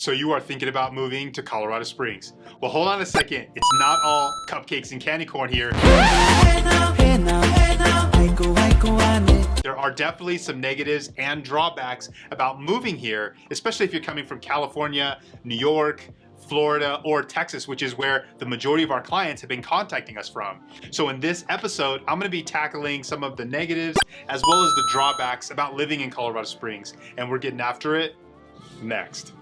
So you are thinking about moving to Colorado Springs. Well, hold on a second. It's not all cupcakes and candy corn here. There are definitely some negatives and drawbacks about moving here, especially if you're coming from California, New York, Florida, or Texas, which is where the majority of our clients have been contacting us from. So in this episode, I'm gonna be tackling some of the negatives as well as the drawbacks about living in Colorado Springs, and we're getting after it next.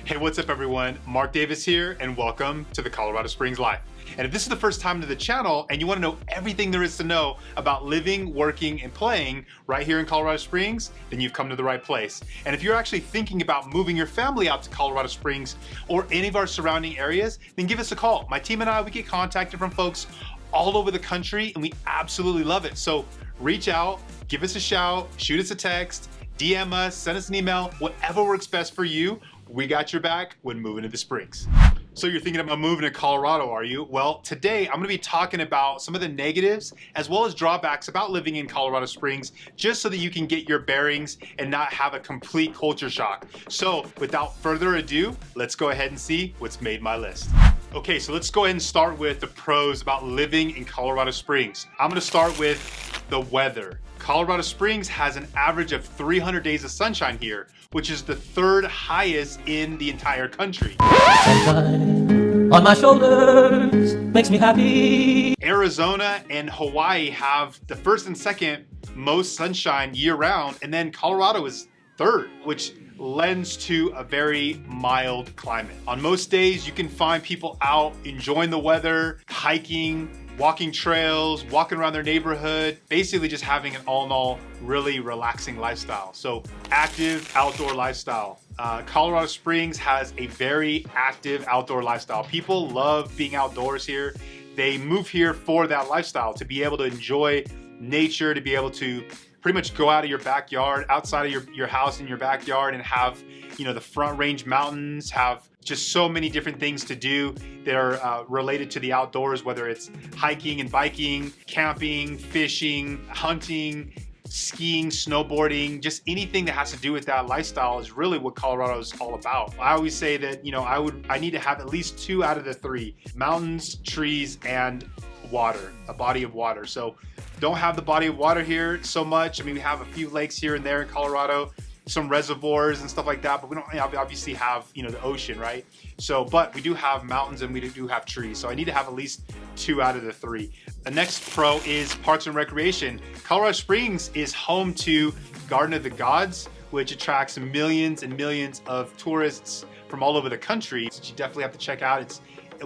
Hey, what's up everyone? Mark Davis here and welcome to the Colorado Springs Life. And if this is the first time to the channel and you want to know everything there is to know about living, working, and playing right here in Colorado Springs, then you've come to the right place. And if you're actually thinking about moving your family out to Colorado Springs or any of our surrounding areas, then give us a call. My team and I, we get contacted from folks all over the country and we absolutely love it. So reach out, give us a shout, shoot us a text, DM us, send us an email, whatever works best for you. We got your back when moving to the Springs. So you're thinking about moving to Colorado, are you? Well, today I'm gonna be talking about some of the negatives as well as drawbacks about living in Colorado Springs, just so that you can get your bearings and not have a complete culture shock. So without further ado, let's go ahead and see what's made my list. Okay, so let's go ahead and start with the pros about living in Colorado Springs. I'm gonna start with the weather. Colorado Springs has an average of 300 days of sunshine here, which is the third highest in the entire country. Sunshine on my shoulders makes me happy. Arizona and Hawaii have the first and second most sunshine year round, and then Colorado is third, which lends to a very mild climate. On most days, you can find people out enjoying the weather, hiking, walking trails, walking around their neighborhood, basically just having an all in all really relaxing lifestyle. So active outdoor lifestyle. Colorado Springs has a very active outdoor lifestyle. People love being outdoors here. They move here for that lifestyle, to be able to enjoy nature, to be able to pretty much go out of your backyard, outside of your house in your backyard, and have, you know, the Front Range Mountains, have just so many different things to do that are related to the outdoors, whether it's hiking and biking, camping, fishing, hunting, skiing, snowboarding, just anything that has to do with that lifestyle is really what Colorado is all about. I always say that, you know, I need to have at least 2 out of the 3: mountains, trees, and water, a body of water. So don't have the body of water here so much. I mean, we have a few lakes here and there in Colorado, some reservoirs and stuff like that, but we don't obviously have, you know, the ocean, right? So, but we do have mountains and we do have trees. So I need to have at least 2 out of the 3. The next pro is parks and recreation. Colorado Springs is home to Garden of the Gods, which attracts millions and millions of tourists from all over the country. So you definitely have to check out. It's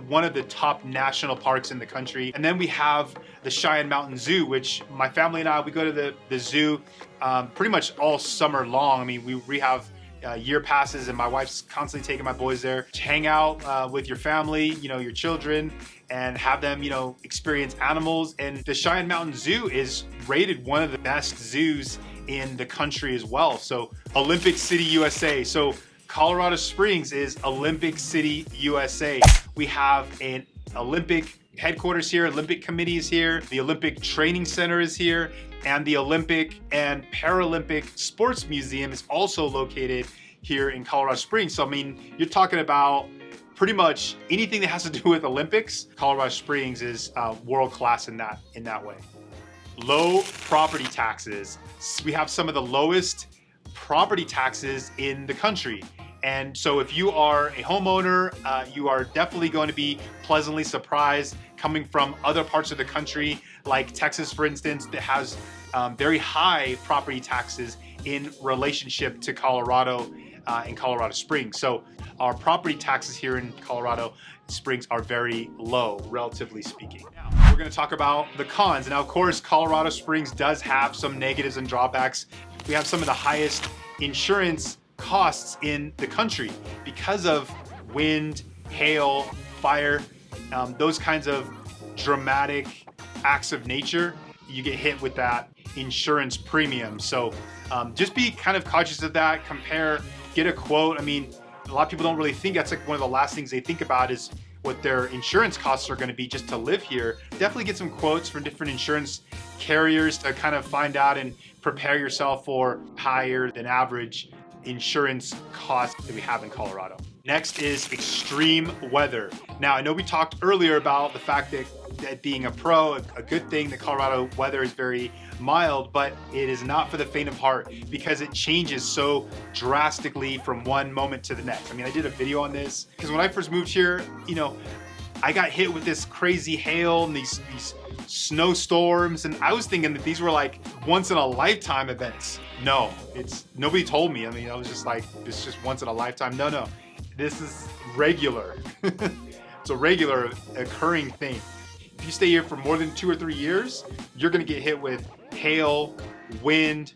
one of the top national parks in the country. And then we have the Cheyenne Mountain Zoo, which my family and I, we go to the zoo pretty much all summer long. I mean, we have year passes and my wife's constantly taking my boys there to hang out with your family, you know, your children, and have them, you know, experience animals. And the Cheyenne Mountain Zoo is rated one of the best zoos in the country as well. So Olympic City, USA. So Colorado Springs is Olympic City, USA. We have an Olympic headquarters here, Olympic committees here, the Olympic Training Center is here, and the Olympic and Paralympic Sports Museum is also located here in Colorado Springs. So I mean, you're talking about pretty much anything that has to do with Olympics. Colorado Springs is world class in that way. Low property taxes. We have some of the lowest property taxes in the country. And so if you are a homeowner, you are definitely going to be pleasantly surprised coming from other parts of the country, like Texas, for instance, that has very high property taxes in relationship to Colorado and Colorado Springs. So our property taxes here in Colorado Springs are very low, relatively speaking. Now, we're going to talk about the cons. Now, of course, Colorado Springs does have some negatives and drawbacks. We have some of the highest insurance costs in the country because of wind, hail, fire, those kinds of dramatic acts of nature. You get hit with that insurance premium. So just be kind of cautious of that. Compare, get a quote. I mean, A lot of people don't really think that's like one of the last things they think about is what their insurance costs are going to be just to live here. Definitely get some quotes from different insurance carriers to kind of find out and prepare yourself for higher than average insurance costs that we have in Colorado. Next is extreme weather. Now, I know we talked earlier about the fact that being a pro, a good thing, that Colorado weather is very mild, but it is not for the faint of heart because it changes so drastically from one moment to the next. I mean, I did a video on this because when I first moved here, I got hit with this crazy hail and these snowstorms, and I was thinking that these were like once in a lifetime events. No, nobody told me. I mean, I was just like, it's just once in a lifetime. No, this is regular. It's a regular occurring thing. If you stay here for more than 2 or 3 years, you're gonna get hit with hail, wind.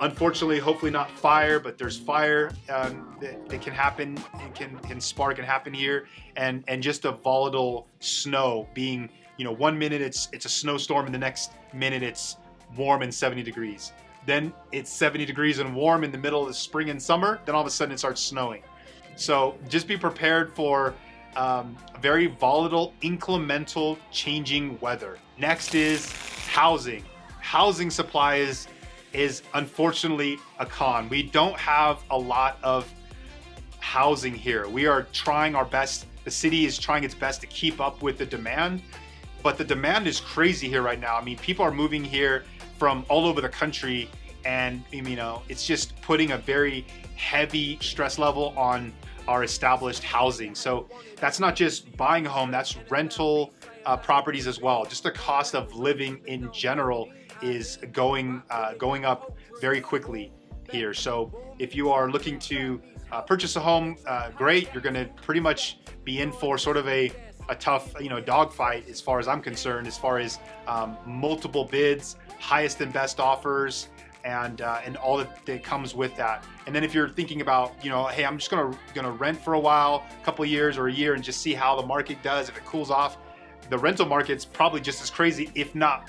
Unfortunately, hopefully not fire, but there's fire that can happen. It can spark and happen here, and just a volatile snow being, 1 minute it's a snowstorm, and the next minute it's warm and 70 degrees. Then it's 70 degrees and warm in the middle of the spring and summer. Then all of a sudden it starts snowing. So just be prepared for very volatile, incremental, changing weather. Next is housing. Housing supply is unfortunately a con. We don't have a lot of housing here. We are trying our best. The city is trying its best to keep up with the demand, but the demand is crazy here right now. I mean, people are moving here from all over the country, and it's just putting a very heavy stress level on our established housing. So that's not just buying a home, that's rental properties as well. Just the cost of living in general is going up very quickly here. So if you are looking to purchase a home, great. You're going to pretty much be in for sort of a tough, dogfight as far as I'm concerned, as far as multiple bids, highest and best offers, and all that comes with that. And then if you're thinking about, hey, I'm just gonna rent for a while, a couple of years or a year, and just see how the market does. If it cools off, the rental market's probably just as crazy, if not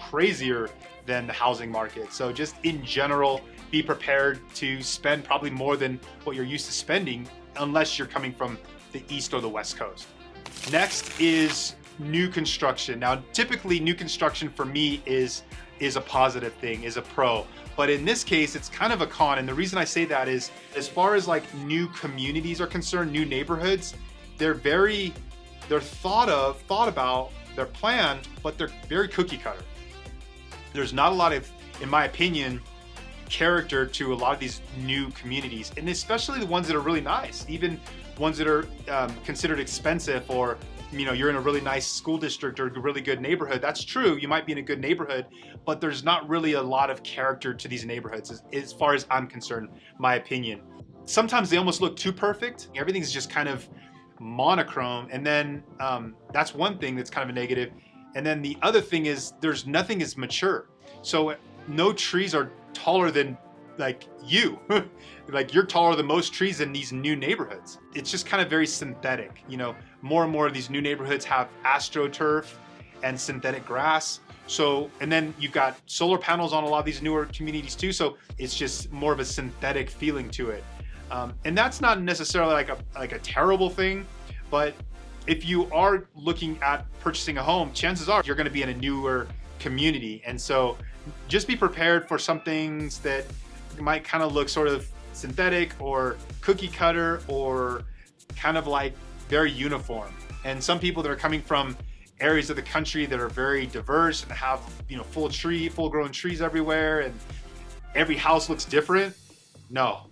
crazier than the housing market. So just in general, be prepared to spend probably more than what you're used to spending, unless you're coming from the East or the West Coast. Next is new construction. Now, typically new construction for me is a positive thing, is a pro. But in this case, it's kind of a con. And the reason I say that is, as far as like new communities are concerned, new neighborhoods, they're thought about, they're planned, but they're very cookie cutter. There's not a lot of, in my opinion, character to a lot of these new communities, and especially the ones that are really nice, even ones that are considered expensive, or you're in a really nice school district or a really good neighborhood. That's true, you might be in a good neighborhood, but there's not really a lot of character to these neighborhoods as far as I'm concerned, my opinion. Sometimes they almost look too perfect. Everything's just kind of monochrome, and then that's one thing that's kind of a negative. And then the other thing is nothing is mature. So no trees are taller than like you. Like you're taller than most trees in these new neighborhoods. It's just kind of very synthetic. More and more of these new neighborhoods have AstroTurf and synthetic grass. So, and then you've got solar panels on a lot of these newer communities too. So it's just more of a synthetic feeling to it. And that's not necessarily like a terrible thing, but if you are looking at purchasing a home, chances are you're going to be in a newer community. And so just be prepared for some things that might kind of look sort of synthetic or cookie cutter or kind of like very uniform. And some people that are coming from areas of the country that are very diverse and have, full grown trees everywhere and every house looks different. No,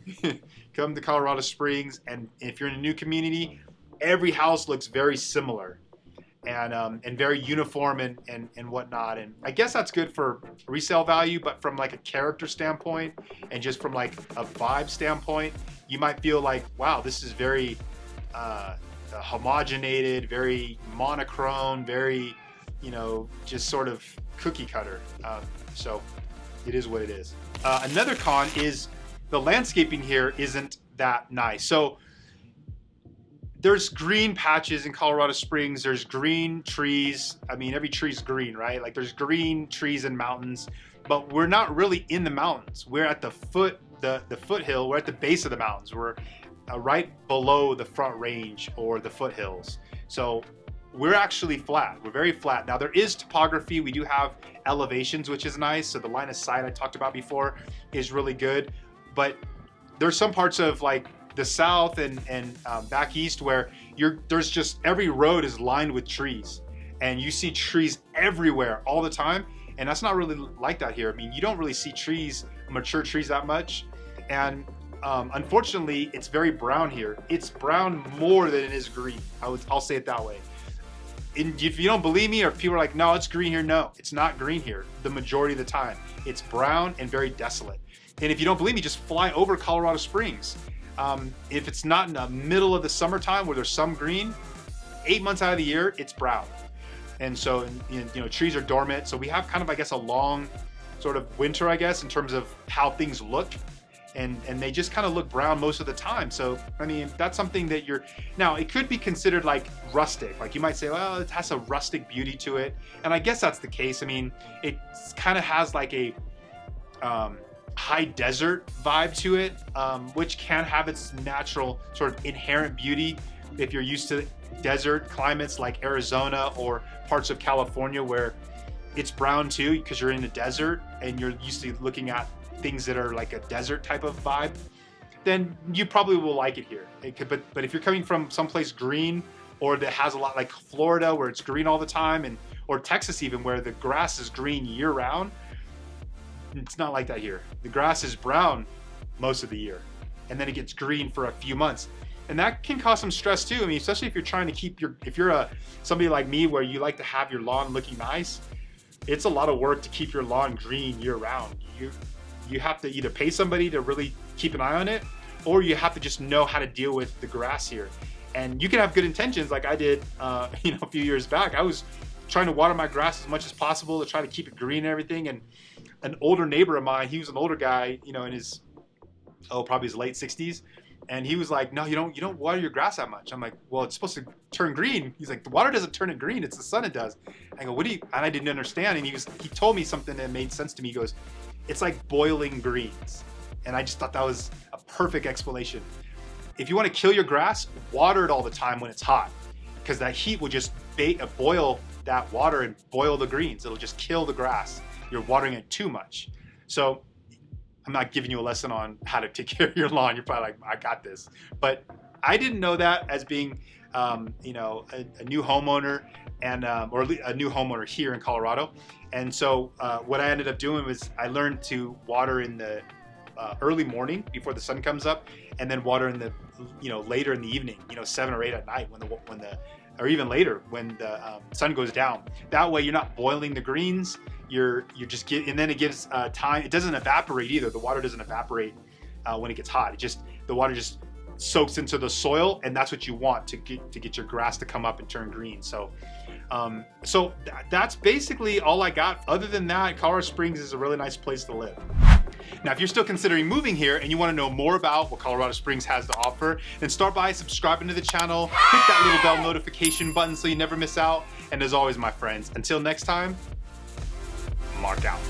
come to Colorado Springs, and if you're in a new community, every house looks very similar and very uniform and whatnot. And I guess that's good for resale value, but from like a character standpoint and just from like a vibe standpoint, you might feel like, wow, this is very homogenated, very monochrome, very, just sort of cookie cutter. So it is what it is. Another con is the landscaping here isn't that nice. So there's green patches in Colorado Springs. There's green trees. I mean, every tree's green, right? Like there's green trees and mountains, but we're not really in the mountains. We're at the foothill. We're at the base of the mountains. We're right below the Front Range or the foothills. So we're actually flat. We're very flat. Now there is topography. We do have elevations, which is nice. So the line of sight I talked about before is really good. But there's some parts of like the south and back east where there's just every road is lined with trees, and you see trees everywhere all the time. And that's not really like that here. I mean, you don't really see trees, mature trees that much. And unfortunately, it's very brown here. It's brown more than it is green. I'll say it that way. If you don't believe me, or if people are like, no, it's green here, no, it's not green here the majority of the time. It's brown and very desolate. And if you don't believe me, just fly over Colorado Springs. If it's not in the middle of the summertime where there's some green, 8 months out of the year, it's brown. And so, you know, trees are dormant. So we have kind of, I guess, a long sort of winter, I guess, in terms of how things look. And they just kind of look brown most of the time. So, I mean, that's something that now it could be considered like rustic. Like you might say, well, it has a rustic beauty to it. And I guess that's the case. I mean, it kind of has like a high desert vibe to it, which can have its natural sort of inherent beauty if you're used to desert climates like Arizona or parts of California where it's brown too because you're in the desert and you're used to looking at things that are like a desert type of vibe, then you probably will like it here. But if you're coming from someplace green, or that has a lot like Florida where it's green all the time, or Texas even where the grass is green year round, it's not like that here. The grass is brown most of the year, and then it gets green for a few months. And that can cause some stress too. I mean, especially if you're trying to keep if you're somebody like me where you like to have your lawn looking nice, it's a lot of work to keep your lawn green year round. You have to either pay somebody to really keep an eye on it, or you have to just know how to deal with the grass here. And you can have good intentions like I did a few years back. I was trying to water my grass as much as possible to try to keep it green and everything. And an older neighbor of mine, he was an older guy, in his, probably his late 60s. And he was like, no, you don't water your grass that much. I'm like, well, it's supposed to turn green. He's like, the water doesn't turn it green. It's the sun it does. I go, what do you, and I didn't understand. And he told me something that made sense to me. He goes, it's like boiling greens. And I just thought that was a perfect explanation. If you want to kill your grass, water it all the time when it's hot, because that heat will just boil that water and boil the greens. It'll just kill the grass. You're watering it too much. So I'm not giving you a lesson on how to take care of your lawn. You're probably like, I got this. But I didn't know that as being, a new homeowner or a new homeowner here in Colorado. And so what I ended up doing was I learned to water in the early morning before the sun comes up, and then water in the, later in the evening, 7 or 8 at night or even later when the sun goes down. That way you're not boiling the greens. You're just and then it gives time. It doesn't evaporate either. The water doesn't evaporate when it gets hot. The water just soaks into the soil, and that's what you want to get your grass to come up and turn green. So that's basically all I got. Other than that, Colorado Springs is a really nice place to live. Now, if you're still considering moving here and you want to know more about what Colorado Springs has to offer, then start by subscribing to the channel, hit that little bell notification button so you never miss out. And as always, my friends, until next time, mark out.